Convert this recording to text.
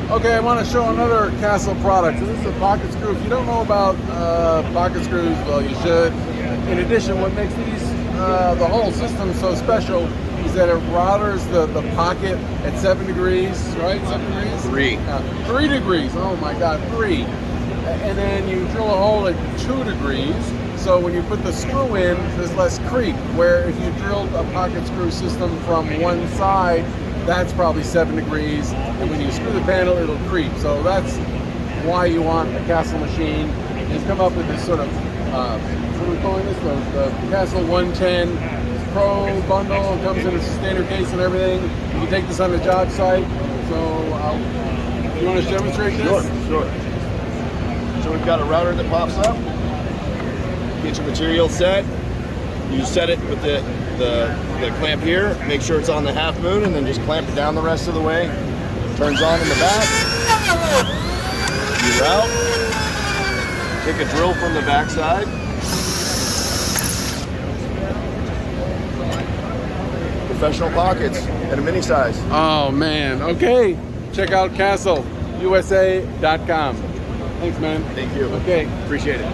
Okay, I want to show another Castle product. So this is a pocket screw. If you don't know about pocket screws, well, you should. In addition, what makes these the whole system so special is that it routers the pocket at 7 degrees, right? 7 degrees? 3. 3 degrees. Oh my God, 3. And then you drill a hole at 2 degrees. So when you put the screw in, there's less creep. Where if you drilled a pocket screw system from one side, that's probably 7 degrees, and when you screw the panel, it'll creep. So that's why you want a Castle machine. It's come up with this sort of, what are we calling this? The Castle 110 Pro bundle. It comes in a standard case and everything. You can take this on the job site. So you want to demonstrate this? Sure. So we've got a router that pops up. Get your material set. You set it with the clamp here, make sure it's on the half moon, and then just clamp it down the rest of the way. Turns on in the back. You route. Take a drill from the back side. Professional pockets at a mini size. Oh man, okay. Check out CastleUSA.com. Thanks, man. Thank you. Okay. Appreciate it.